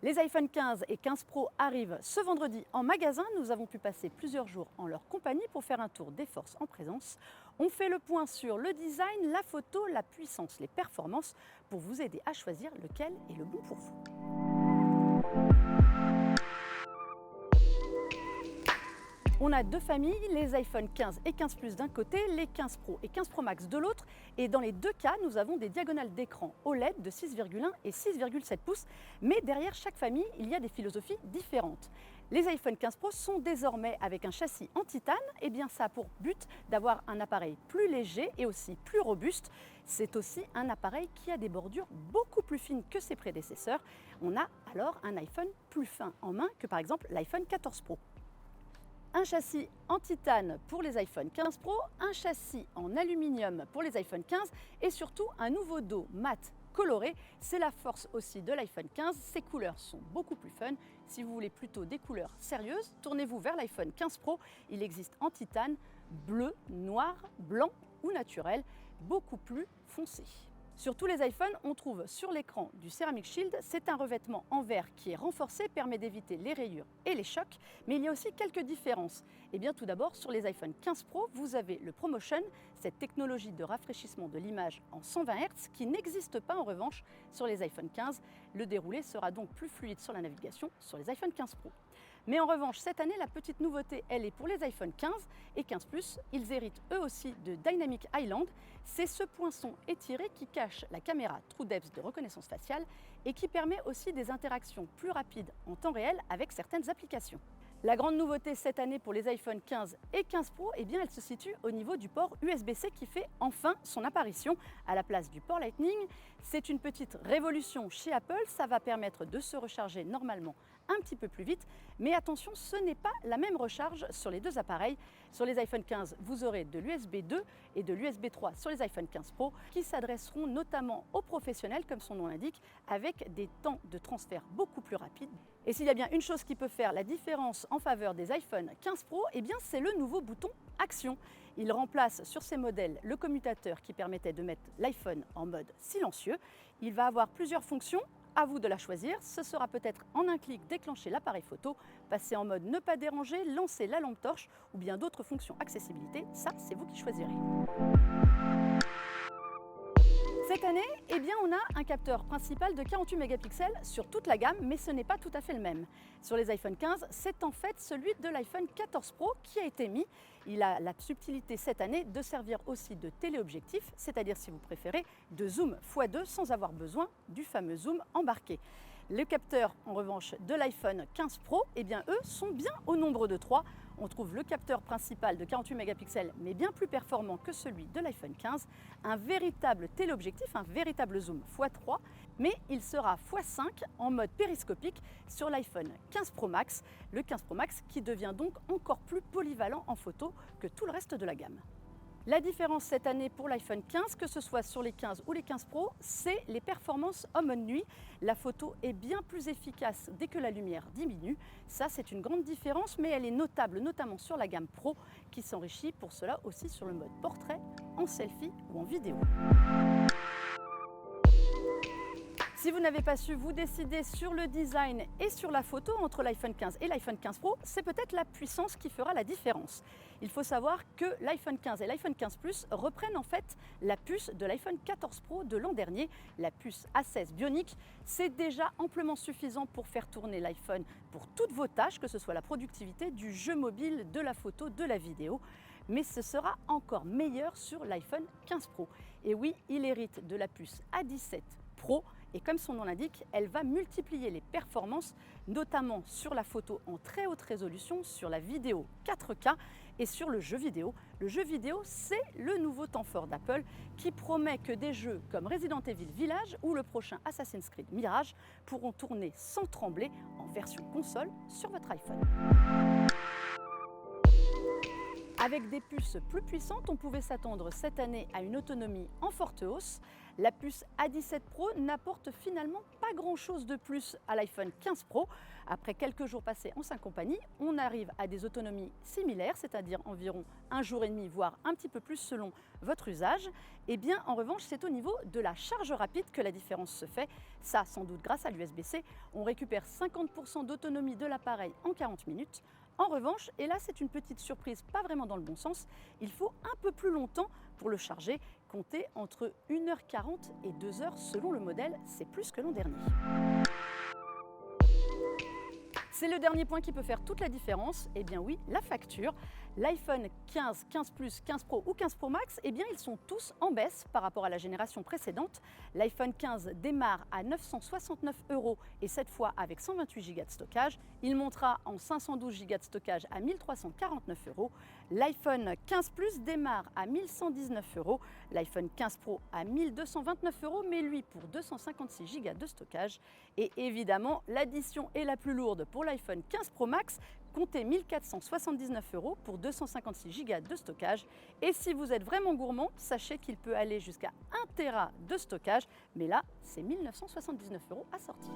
Les iPhone 15 et 15 Pro arrivent ce vendredi en magasin. Nous avons pu passer plusieurs jours en leur compagnie pour faire un tour des forces en présence. On fait le point sur le design, la photo, la puissance, les performances pour vous aider à choisir lequel est le bon pour vous. On a deux familles, les iPhone 15 et 15 Plus d'un côté, les 15 Pro et 15 Pro Max de l'autre. Et dans les deux cas, nous avons des diagonales d'écran OLED de 6,1 et 6,7 pouces. Mais derrière chaque famille, il y a des philosophies différentes. Les iPhone 15 Pro sont désormais avec un châssis en titane. Et bien ça a pour but d'avoir un appareil plus léger et aussi plus robuste. C'est aussi un appareil qui a des bordures beaucoup plus fines que ses prédécesseurs. On a alors un iPhone plus fin en main que par exemple l'iPhone 14 Pro. Un châssis en titane pour les iPhone 15 Pro, un châssis en aluminium pour les iPhone 15 et surtout un nouveau dos mat coloré. C'est la force aussi de l'iPhone 15, ces couleurs sont beaucoup plus fun. Si vous voulez plutôt des couleurs sérieuses, tournez-vous vers l'iPhone 15 Pro. Il existe en titane, bleu, noir, blanc ou naturel, beaucoup plus foncé. Sur tous les iPhones, on trouve sur l'écran du Ceramic Shield. C'est un revêtement en verre qui est renforcé, permet d'éviter les rayures et les chocs. Mais il y a aussi quelques différences. Eh bien, tout d'abord, sur les iPhone 15 Pro, vous avez le ProMotion, cette technologie de rafraîchissement de l'image en 120 Hz qui n'existe pas en revanche sur les iPhone 15. Le déroulé sera donc plus fluide sur la navigation sur les iPhone 15 Pro. Mais en revanche, cette année, la petite nouveauté, elle est pour les iPhone 15 et 15 Plus. Ils héritent eux aussi de Dynamic Island. C'est ce poinçon étiré qui cache la caméra TrueDepth de reconnaissance faciale et qui permet aussi des interactions plus rapides en temps réel avec certaines applications. La grande nouveauté cette année pour les iPhone 15 et 15 Pro, eh bien, elle se situe au niveau du port USB-C qui fait enfin son apparition à la place du port Lightning. C'est une petite révolution chez Apple, ça va permettre de se recharger normalement un petit peu plus vite. Mais attention, ce n'est pas la même recharge sur les deux appareils. Sur les iPhone 15, vous aurez de l'USB 2 et de l'USB 3 sur les iPhone 15 Pro qui s'adresseront notamment aux professionnels, comme son nom l'indique, avec des temps de transfert beaucoup plus rapides. Et s'il y a bien une chose qui peut faire la différence en faveur des iPhone 15 Pro, eh bien c'est le nouveau bouton Action. Il remplace sur ces modèles le commutateur qui permettait de mettre l'iPhone en mode silencieux. Il va avoir plusieurs fonctions. À vous de la choisir, ce sera peut-être en un clic déclencher l'appareil photo, passer en mode ne pas déranger, lancer la lampe torche ou bien d'autres fonctions accessibilité, ça c'est vous qui choisirez. Cette année, eh bien, on a un capteur principal de 48 mégapixels sur toute la gamme, mais ce n'est pas tout à fait le même. Sur les iPhone 15, c'est en fait celui de l'iPhone 14 Pro qui a été mis. Il a la subtilité cette année de servir aussi de téléobjectif, c'est-à-dire si vous préférez, de zoom x2 sans avoir besoin du fameux zoom embarqué. Les capteurs, en revanche, de l'iPhone 15 Pro, eh bien, eux, sont bien au nombre de 3. On trouve le capteur principal de 48 mégapixels, mais bien plus performant que celui de l'iPhone 15. Un véritable téléobjectif, un véritable zoom x3, mais il sera x5 en mode périscopique sur l'iPhone 15 Pro Max. Le 15 Pro Max qui devient donc encore plus polyvalent en photo que tout le reste de la gamme. La différence cette année pour l'iPhone 15, que ce soit sur les 15 ou les 15 Pro, c'est les performances en mode nuit. La photo est bien plus efficace dès que la lumière diminue. Ça, c'est une grande différence, mais elle est notable, notamment sur la gamme Pro, qui s'enrichit pour cela aussi sur le mode portrait, en selfie ou en vidéo. Si vous n'avez pas su vous décider sur le design et sur la photo entre l'iPhone 15 et l'iPhone 15 Pro, c'est peut-être la puissance qui fera la différence. Il faut savoir que l'iPhone 15 et l'iPhone 15 Plus reprennent en fait la puce de l'iPhone 14 Pro de l'an dernier, la puce A16 Bionic. C'est déjà amplement suffisant pour faire tourner l'iPhone pour toutes vos tâches, que ce soit la productivité, du jeu mobile, de la photo, de la vidéo. Mais ce sera encore meilleur sur l'iPhone 15 Pro. Et oui, il hérite de la puce A17 Pro. Et comme son nom l'indique, elle va multiplier les performances, notamment sur la photo en très haute résolution, sur la vidéo 4K et sur le jeu vidéo. Le jeu vidéo, c'est le nouveau temps fort d'Apple qui promet que des jeux comme Resident Evil Village ou le prochain Assassin's Creed Mirage pourront tourner sans trembler en version console sur votre iPhone. Avec des puces plus puissantes, on pouvait s'attendre cette année à une autonomie en forte hausse. La puce A17 Pro n'apporte finalement pas grand-chose de plus à l'iPhone 15 Pro. Après quelques jours passés en sa compagnie, on arrive à des autonomies similaires, c'est-à-dire environ un jour et demi, voire un petit peu plus selon votre usage. Et bien en revanche, c'est au niveau de la charge rapide que la différence se fait. Ça, sans doute grâce à l'USB-C, on récupère 50% d'autonomie de l'appareil en 40 minutes. En revanche, et là c'est une petite surprise, pas vraiment dans le bon sens, il faut un peu plus longtemps pour le charger, comptez entre 1h40 et 2h selon le modèle, c'est plus que l'an dernier. C'est le dernier point qui peut faire toute la différence, eh bien oui, la facture. L'iPhone 15, 15 Plus, 15 Pro ou 15 Pro Max, eh bien ils sont tous en baisse par rapport à la génération précédente. L'iPhone 15 démarre à 969 € et cette fois avec 128 Go de stockage. Il montera en 512 Go de stockage à 1349 €. L'iPhone 15 Plus démarre à 1119 €. L'iPhone 15 Pro à 1229 €, mais lui pour 256 Go de stockage. Et évidemment, l'addition est la plus lourde pour l'iPhone 15 Pro Max, comptez 1479 € pour 256 Go de stockage. Et si vous êtes vraiment gourmand, sachez qu'il peut aller jusqu'à 1 Tera de stockage, mais là, c'est 1979 € à sortir.